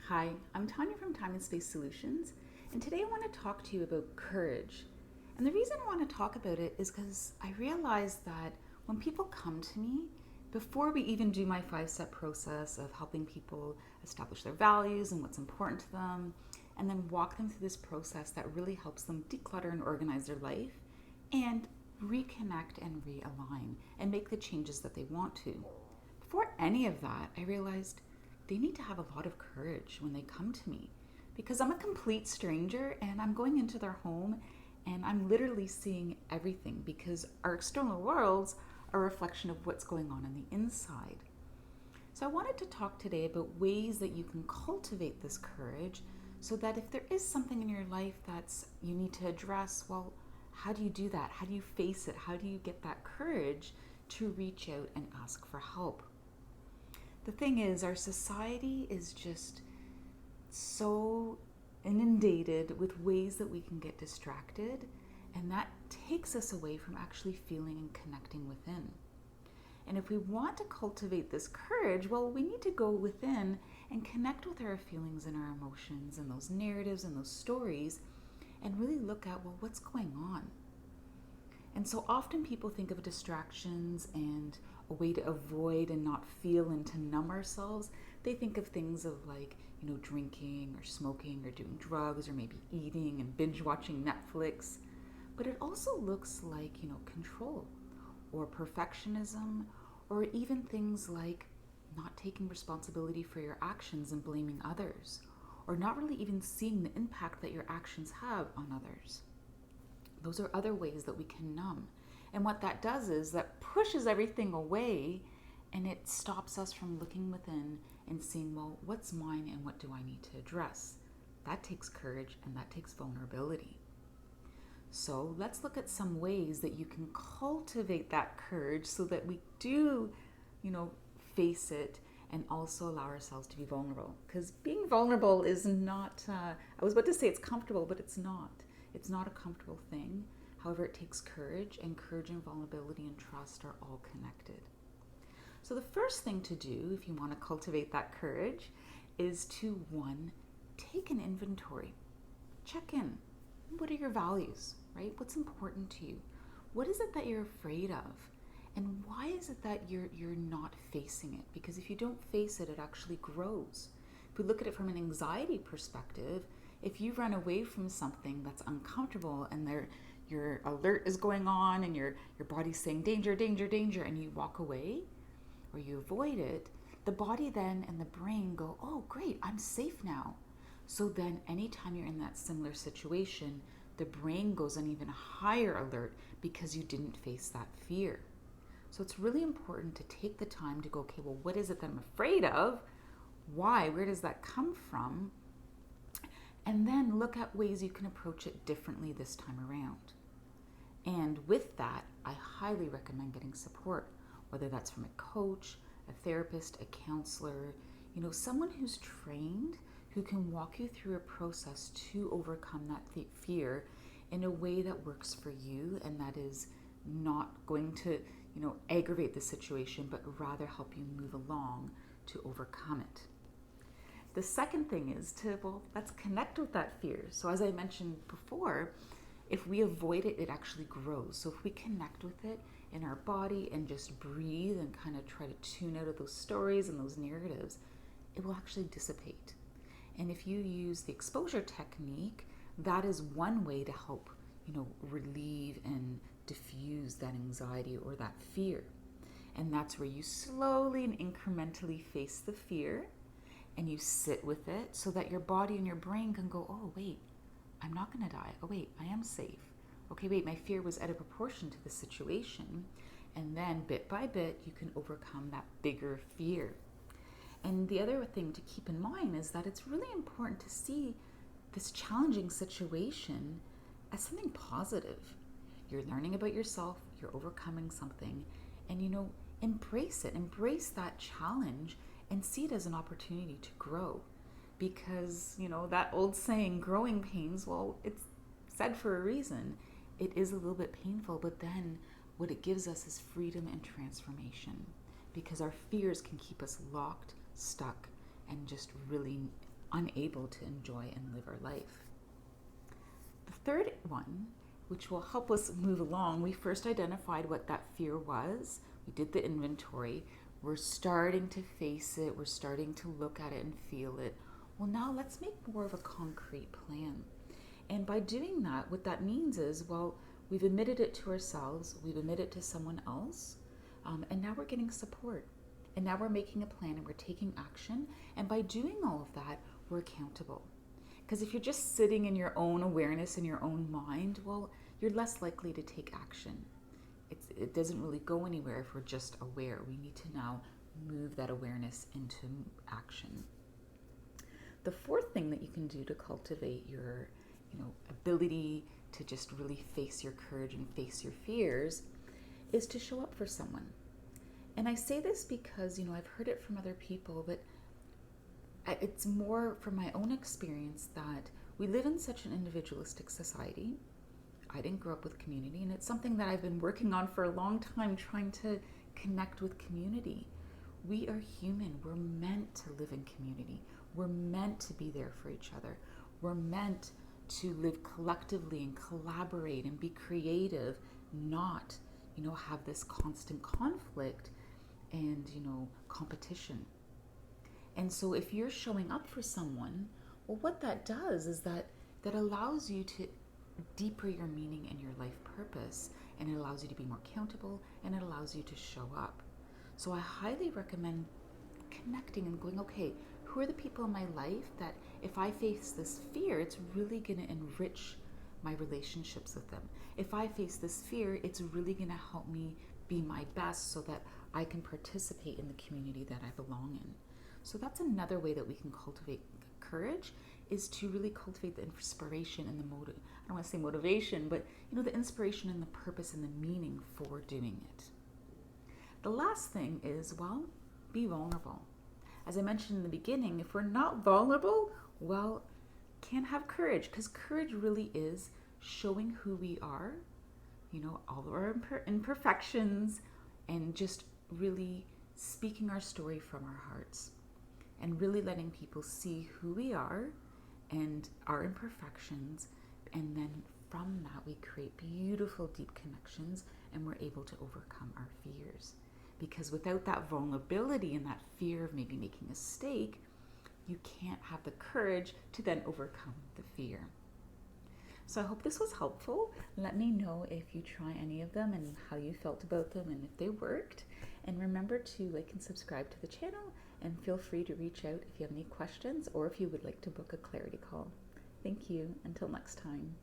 Hi, I'm Tanya from Time and Space Solutions, and today I want to talk to you about courage. And the reason I want to talk about it is because I realize that when people come to me, before we even do my 5-step process of helping people establish their values and what's important to them, and then walk them through this process that really helps them declutter and organize their life and reconnect and realign and make the changes that they want to. Before any of that, I realized they need to have a lot of courage when they come to me because I'm a complete stranger and I'm going into their home and I'm literally seeing everything because our external worlds are a reflection of what's going on the inside. So I wanted to talk today about ways that you can cultivate this courage so that if there is something in your life that's you need to address, well, how do you do that? How do you face it? How do you get that courage to reach out and ask for help? The thing is, our society is just so inundated with ways that we can get distracted, and that takes us away from actually feeling and connecting within. And if we want to cultivate this courage, well, we need to go within and connect with our feelings and our emotions and those narratives and those stories and really look at, well, what's going on? And so often people think of distractions and a way to avoid and not feel and to numb ourselves. They think of things of like, drinking or smoking or doing drugs or maybe eating and binge watching Netflix. But it also looks like, control or perfectionism or even things like not taking responsibility for your actions and blaming others or not really even seeing the impact that your actions have on others. Those are other ways that we can numb. And what that does is that pushes everything away and it stops us from looking within and seeing, well, what's mine and what do I need to address? That takes courage and that takes vulnerability. So let's look at some ways that you can cultivate that courage so that we do, face it and also allow ourselves to be vulnerable. Because being vulnerable is not, I was about to say it's comfortable, but it's not. It's not a comfortable thing. However, it takes courage, and courage and vulnerability and trust are all connected. So the first thing to do if you want to cultivate that courage is to, one, take an inventory. Check in. What are your values, right? What's important to you? What is it that you're afraid of? And why is it that you're not facing it? Because if you don't face it, it actually grows. If we look at it from an anxiety perspective, if you run away from something that's uncomfortable and your alert is going on and your body's saying danger, danger, danger, and you walk away or you avoid it, the body then and the brain go, oh, great, I'm safe now. So then anytime you're in that similar situation, the brain goes on even a higher alert because you didn't face that fear. So it's really important to take the time to go, okay, well, what is it that I'm afraid of? Why? Where does that come from? And then look at ways you can approach it differently this time around. And with that, I highly recommend getting support, whether that's from a coach, a therapist, a counselor, someone who's trained, who can walk you through a process to overcome that fear in a way that works for you and that is not going to, aggravate the situation, but rather help you move along to overcome it. The second thing is let's connect with that fear. So as I mentioned before, if we avoid it, it actually grows. So if we connect with it in our body and just breathe and kind of try to tune out of those stories and those narratives, it will actually dissipate. And if you use the exposure technique, that is one way to help, relieve and diffuse that anxiety or that fear. And that's where you slowly and incrementally face the fear and you sit with it so that your body and your brain can go, oh, wait, I'm not going to die. Oh, wait, I am safe. Okay, wait, my fear was out of proportion to the situation. And then bit by bit, you can overcome that bigger fear. And the other thing to keep in mind is that it's really important to see this challenging situation as something positive. You're learning about yourself, you're overcoming something, and embrace it. Embrace that challenge and see it as an opportunity to grow. Because, that old saying, growing pains, well, it's said for a reason. It is a little bit painful, but then what it gives us is freedom and transformation. Because our fears can keep us locked, stuck, and just really unable to enjoy and live our life. The third one, which will help us move along, we first identified what that fear was. We did the inventory. We're starting to face it. We're starting to look at it and feel it. Well, now let's make more of a concrete plan. And by doing that, what that means is, well, we've admitted it to ourselves, we've admitted it to someone else, and now we're getting support. And now we're making a plan and we're taking action. And by doing all of that, we're accountable. Because if you're just sitting in your own awareness, in your own mind, well, you're less likely to take action. It doesn't really go anywhere if we're just aware. We need to now move that awareness into action. The fourth thing that you can do to cultivate your, ability to just really face your courage and face your fears is to show up for someone. And I say this because, I've heard it from other people, but it's more from my own experience that we live in such an individualistic society. I didn't grow up with community, and it's something that I've been working on for a long time, trying to connect with community. We are human. We're meant to live in community. We're meant to be there for each other. We're meant to live collectively and collaborate and be creative, not, have this constant conflict and, competition. And so if you're showing up for someone, well, what that does is that allows you to deeper your meaning and your life purpose, and it allows you to be more accountable, and it allows you to show up. So I highly recommend connecting and going, okay, who are the people in my life that if I face this fear, it's really going to enrich my relationships with them. If I face this fear, it's really going to help me be my best so that I can participate in the community that I belong in. So that's another way that we can cultivate courage, is to really cultivate the inspiration and the I don't want to say motivation, but the inspiration and the purpose and the meaning for doing it. The last thing is, well, be vulnerable. As I mentioned in the beginning, if we're not vulnerable, well, can't have courage, because courage really is showing who we are, all of our imperfections, and just really speaking our story from our hearts and really letting people see who we are and our imperfections. And then from that, we create beautiful, deep connections, and we're able to overcome our fears. Because without that vulnerability and that fear of maybe making a mistake, you can't have the courage to then overcome the fear. So I hope this was helpful. Let me know if you try any of them and how you felt about them and if they worked. And remember to like and subscribe to the channel, and feel free to reach out if you have any questions or if you would like to book a clarity call. Thank you. Until next time.